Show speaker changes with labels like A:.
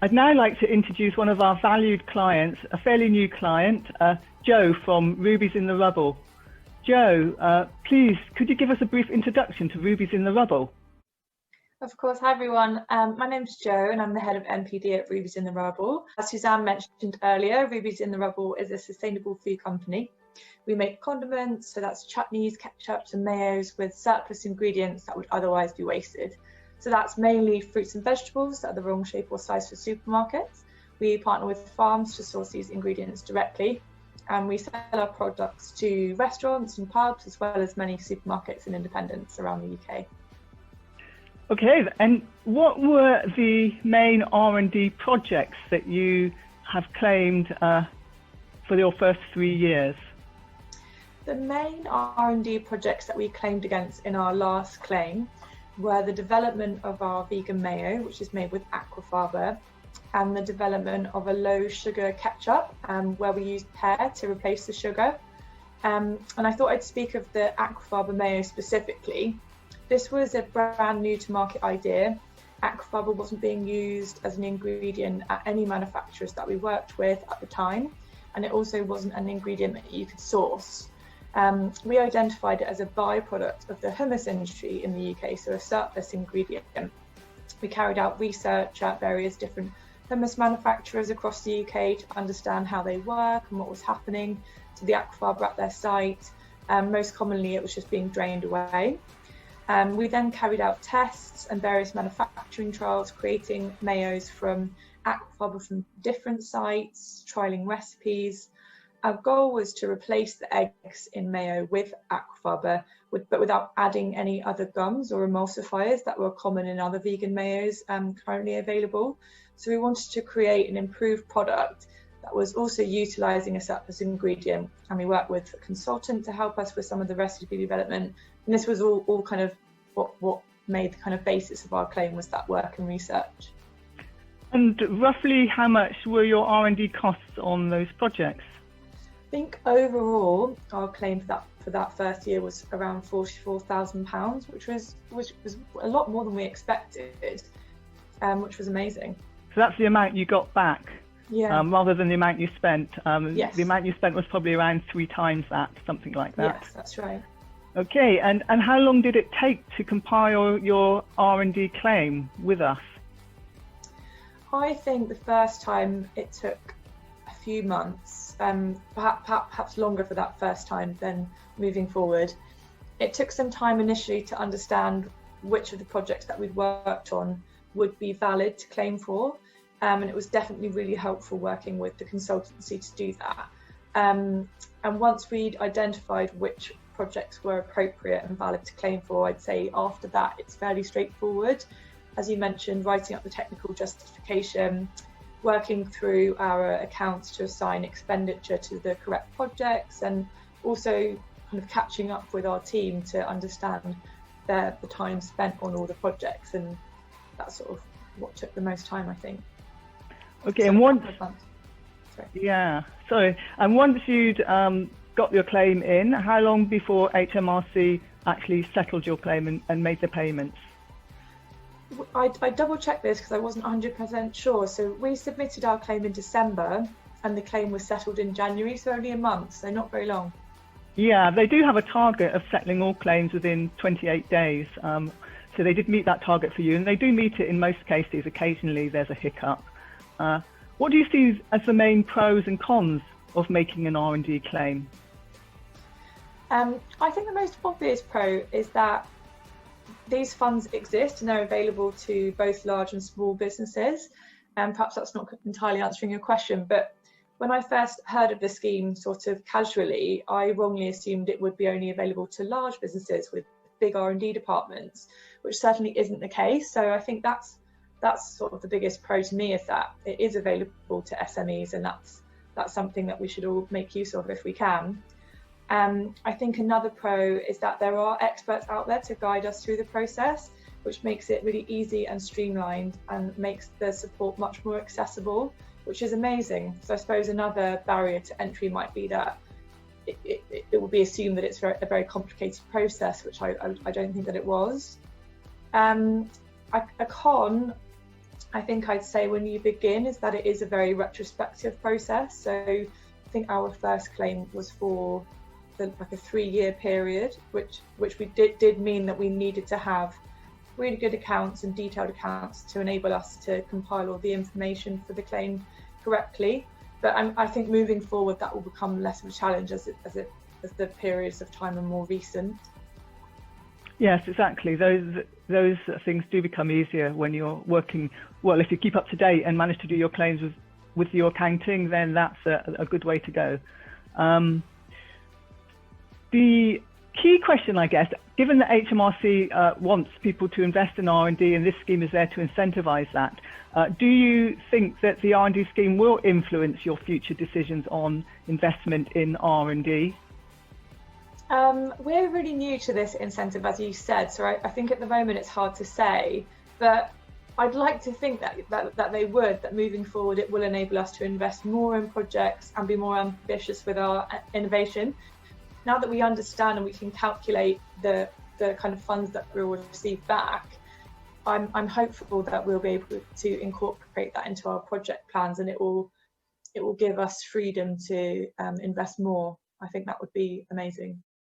A: I'd now like to introduce one of our valued clients, a fairly new client, Jo from Rubies in the Rubble. Jo, please, could you give us a brief introduction to Rubies in the Rubble?
B: Of course. Hi, everyone. My name's Jo, and I'm the head of NPD at Rubies in the Rubble. As Suzanne mentioned earlier, Rubies in the Rubble is a sustainable food company. We make condiments, so that's chutneys, ketchups and mayos with surplus ingredients that would otherwise be wasted. So that's mainly fruits and vegetables that are the wrong shape or size for supermarkets. We partner with farms to source these ingredients directly, and we sell our products to restaurants and pubs, as well as many supermarkets and independents around the UK.
A: Okay, and what were the main R&D projects that you have claimed for your first 3 years?
B: The main R&D projects that we claimed against in our last claim were the development of our vegan mayo, which is made with aquafaba, and the development of a low sugar ketchup, where we used pear to replace the sugar. And I thought I'd speak of the aquafaba mayo specifically. This was a brand new to market idea. Aquafaba wasn't being used as an ingredient at any manufacturers that we worked with at the time, and it also wasn't an ingredient that you could source. We identified it as a byproduct of the hummus industry in the UK, so a surplus ingredient. We carried out research at various different hummus manufacturers across the UK to understand how they work and what was happening to the aquafaba at their site. Most commonly, it was just being drained away. We then carried out tests and various manufacturing trials, creating mayos from aquafaba from different sites, trialing recipes. Our goal was to replace the eggs in mayo with aquafaba, but without adding any other gums or emulsifiers that were common in other vegan mayos currently available. So we wanted to create an improved product that was also utilising a surplus ingredient, and we worked with a consultant to help us with some of the recipe development. And this was all kind of what made the kind of basis of our claim, was that work and research.
A: And roughly how much were your R&D costs on those projects?
B: I think overall our claim for that first year was around £44,000, which was a lot more than we expected, which was amazing.
A: So that's the amount you got back,
B: yeah.
A: Rather than the amount you spent.
B: Yes.
A: The amount you spent was probably around 3 times that, something like that.
B: Yes, that's right.
A: Okay, and how long did it take to compile your R&D claim with us?
B: I think the first time it took a few months, perhaps longer for that first time than moving forward. It took some time initially to understand which of the projects that we'd worked on would be valid to claim for, and it was definitely really helpful working with the consultancy to do that. And once we'd identified which projects were appropriate and valid to claim for, I'd say after that it's fairly straightforward. As you mentioned, writing up the technical justification, working through our accounts to assign expenditure to the correct projects, and also kind of catching up with our team to understand the time spent on all the projects, and that's sort of what took the most time, I think.
A: Okay,
B: so
A: and once, and once you'd got your claim in, how long before HMRC actually settled your claim and made the payments?
B: I double checked this because I wasn't 100% sure. So we submitted our claim in December and the claim was settled in January, so only a month, so not very long.
A: Yeah, they do have a target of settling all claims within 28 days. So they did meet that target for you, and they do meet it in most cases. Occasionally there's a hiccup. What do you see as the main pros and cons of making an R&D claim?
B: I think the most obvious pro is that these funds exist and they're available to both large and small businesses. And perhaps that's not entirely answering your question, but when I first heard of the scheme sort of casually, I wrongly assumed it would be only available to large businesses with big R&D departments, which certainly isn't the case. So I think that's sort of the biggest pro to me, is that it is available to SMEs, and that's something that we should all make use of if we can. I think another pro is that there are experts out there to guide us through the process, which makes it really easy and streamlined and makes the support much more accessible, which is amazing. So I suppose another barrier to entry might be that it would be assumed that it's a very complicated process, which I don't think that it was. A con, I think I'd say when you begin is that it is a very retrospective process. So I think our first claim was for like a 3-year period, which we did mean that we needed to have really good accounts and detailed accounts to enable us to compile all the information for the claim correctly. But I think moving forward that will become less of a challenge as the periods of time are more recent.
A: Yes, exactly. Those things do become easier when you're working well. If you keep up to date and manage to do your claims with your accounting, then that's a good way to go. The key question, I guess, given that HMRC wants people to invest in R&D and this scheme is there to incentivise that, do you think that the R&D scheme will influence your future decisions on investment in R&D?
B: We're really new to this incentive, as you said, so I think at the moment it's hard to say, but I'd like to think that they would, that moving forward it will enable us to invest more in projects and be more ambitious with our innovation. Now that we understand and we can calculate the kind of funds that we'll receive back, I'm hopeful that we'll be able to incorporate that into our project plans, and it will give us freedom to invest more. I think that would be amazing.